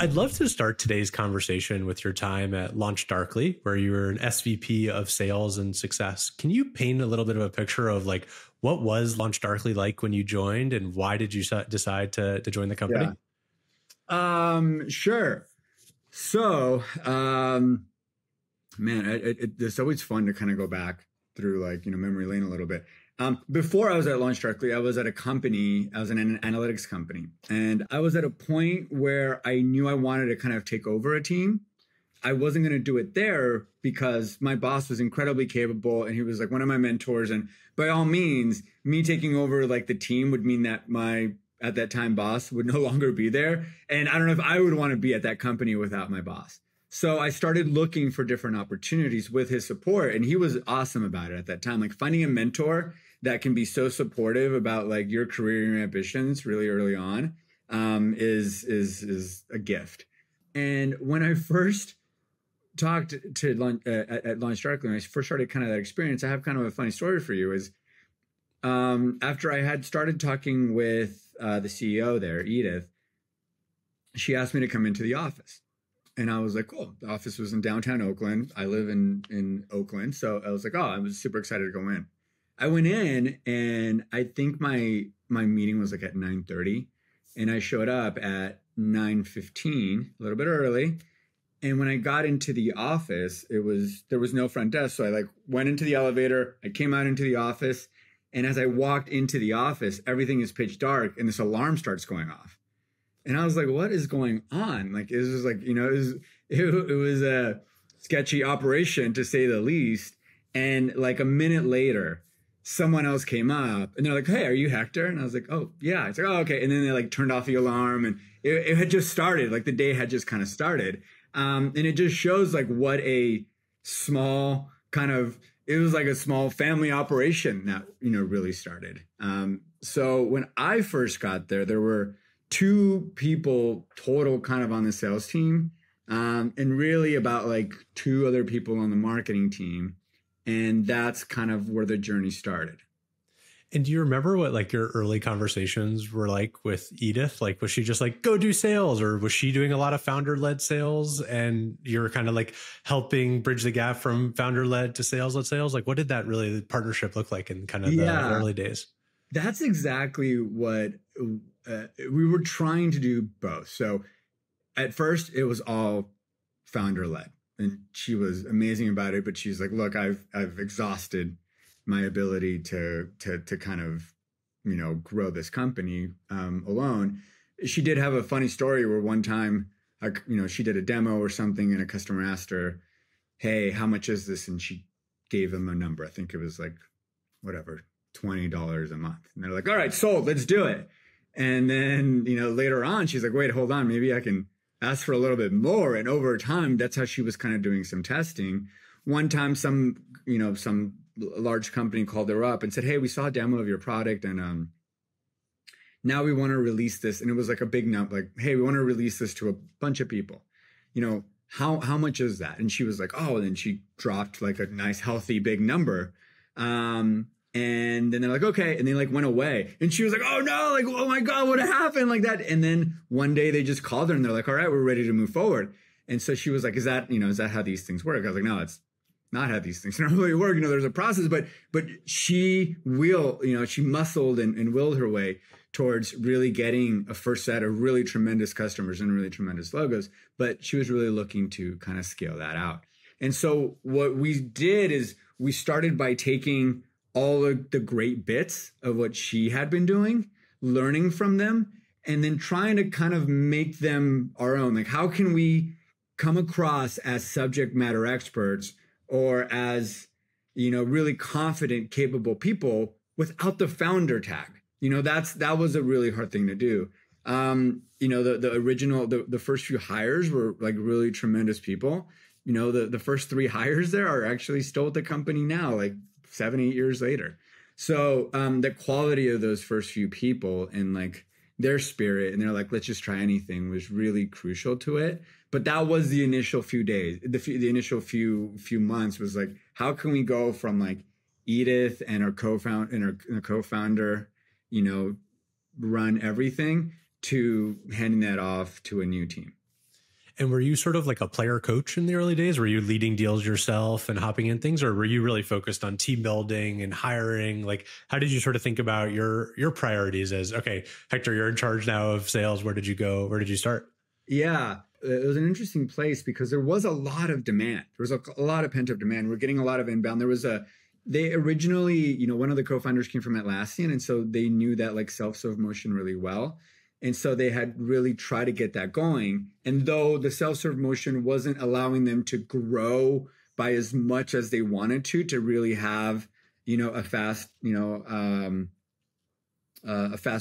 I'd love to start today's conversation with your time at LaunchDarkly, where you were an SVP of sales and success. Can you paint a little bit of a picture of like, what was LaunchDarkly like when you joined, and why did you decide to join the company? Sure. So, it's always fun to kind of go back through like, memory lane a little bit. Before I was at LaunchDarkly, I was at a company, I was in an analytics company. And I was at a point where I knew I wanted to kind of take over a team. I wasn't going to do it there because my boss was incredibly capable and he was like one of my mentors. And by all means, me taking over like the team would mean that my, at that time, boss would no longer be there. And I don't know if I would want to be at that company without my boss. So I started looking for different opportunities with his support. And he was awesome about it at that time. Like finding a mentor that can be so supportive about like your career and your ambitions really early on is a gift. And when I first talked to at LaunchDarkly, when I first started kind of that experience, I have kind of a funny story for you. Is after I had started talking with the CEO there, Edith, she asked me to come into the office. And I was like, cool. The office was in downtown Oakland. I live in Oakland. So I was like, oh, I was super excited to go in. I went in and I think my meeting was like at 9:30 and I showed up at 9:15, a little bit early. And when I got into the office, there was no front desk. So I like went into the elevator, I came out into the office. And as I walked into the office, everything is pitch dark and this alarm starts going off. And I was like, what is going on? Like, it was just like, it was a sketchy operation to say the least. And like a minute later, someone else came up and they're like, hey, are you Hector? And I was like, oh, yeah. It's like, oh, okay. And then they like turned off the alarm and it had just started. Like the day had just kind of started. And it just shows like what a small it was like a small family operation that, really started. So when I first got there, there were 2 people total kind of on the sales team, and really about like 2 other people on the marketing team. And that's kind of where the journey started. And do you remember what like your early conversations were like with Edith? Like, was she just like, go do sales, or was she doing a lot of founder-led sales and you're kind of like helping bridge the gap from founder-led to sales-led sales? Like, what did that really the partnership look like in kind of the early days? That's exactly what we were trying to do both. So at first it was all founder-led. And she was amazing about it, but she's like, look, I've exhausted my ability to kind of, grow this company alone. She did have a funny story where one time, she did a demo or something and a customer asked her, hey, how much is this? And she gave them a number. I think it was like, whatever, $20 a month. And they're like, all right, sold, let's do it. And then, later on, she's like, wait, hold on, maybe I can ask for a little bit more. And over time, that's how she was kind of doing some testing. One time, some large company called her up and said, hey, we saw a demo of your product and now we want to release this. And it was like a big number, like, hey, we want to release this to a bunch of people. How much is that? And she was like, oh, and then she dropped like a nice, healthy, big number. And then they're like, okay. And they like went away. And she was like, oh no, like, oh my God, what happened? Like that. And then one day they just called her and they're like, all right, we're ready to move forward. And so she was like, is that how these things work? I was like, no, it's not how these things normally work. There's a process, but she muscled and willed her way towards really getting a first set of really tremendous customers and really tremendous logos. But she was really looking to kind of scale that out. And so what we did is we started by taking all of the great bits of what she had been doing, learning from them, and then trying to kind of make them our own. Like, how can we come across as subject matter experts or as, really confident, capable people without the founder tag? That was a really hard thing to do. The first few hires were like really tremendous people. The first 3 hires there are actually still at the company now, like 7-8 years later. So the quality of those first few people and like their spirit and they're like, let's just try anything was really crucial to it. But that was the initial few days. The initial few months was like, how can we go from like Edith and our co-founder, run everything to handing that off to a new team? And were you sort of like a player coach in the early days? Were you leading deals yourself and hopping in things, or were you really focused on team building and hiring? Like, how did you sort of think about your priorities as, okay, Hector, you're in charge now of sales. Where did you go? Where did you start? Yeah, it was an interesting place because there was a lot of demand. There was a lot of pent-up demand. We're getting a lot of inbound. They originally, one of the co-founders came from Atlassian, and so they knew that like self-serve motion really well. And so they had really tried to get that going. And though the self-serve motion wasn't allowing them to grow by as much as they wanted to really have, a fast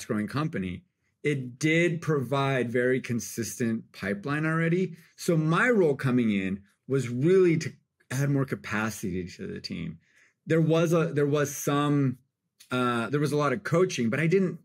growing company, it did provide very consistent pipeline already. So my role coming in was really to add more capacity to the team. There was a lot of coaching, but I didn't,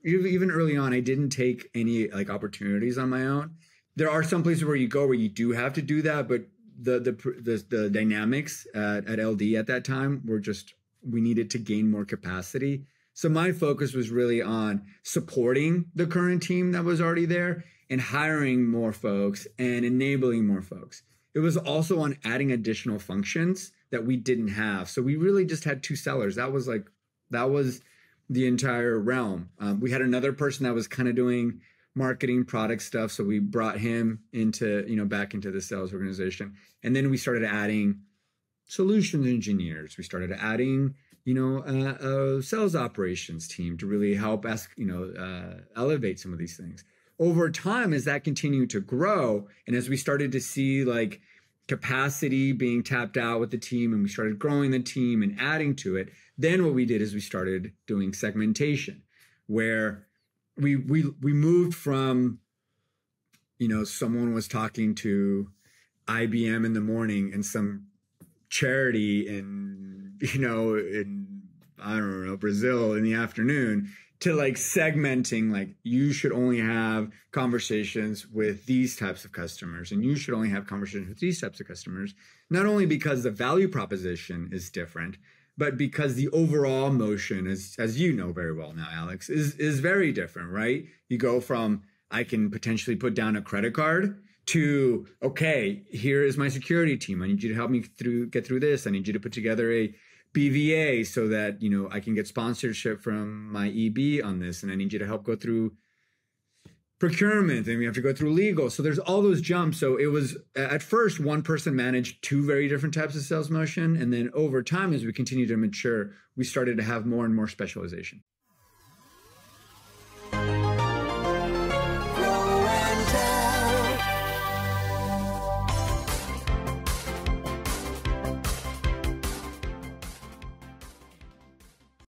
even early on, I didn't take any like opportunities on my own. There are some places where you go where you do have to do that, but the dynamics at LD at that time were just, we needed to gain more capacity. So my focus was really on supporting the current team that was already there and hiring more folks and enabling more folks. It was also on adding additional functions that we didn't have. So we really just had 2 sellers. That was the entire realm. We had another person that was kind of doing marketing product stuff. So we brought him into, back into the sales organization. And then we started adding solutions engineers. We started adding, a sales operations team to really help us, elevate some of these things. Over time, as that continued to grow, and as we started to see like capacity being tapped out with the team, and we started growing the team and adding to it, then what we did is we started doing segmentation, where we moved from, someone was talking to IBM in the morning and some charity in I don't know, Brazil in the afternoon, to like segmenting, like you should only have conversations with these types of customers and you should only have conversations with these types of customers, not only because the value proposition is different, but because the overall motion is, as you know very well now, Alex, is very different, right? You go from, I can potentially put down a credit card, to, okay, here is my security team. I need you to help me get through this. I need you to put together a BVA so that, I can get sponsorship from my EB on this. And I need you to help go through procurement, and we have to go through legal. So there's all those jumps. So it was, at first, one person managed 2 very different types of sales motion. And then over time, as we continue to mature, we started to have more and more specialization.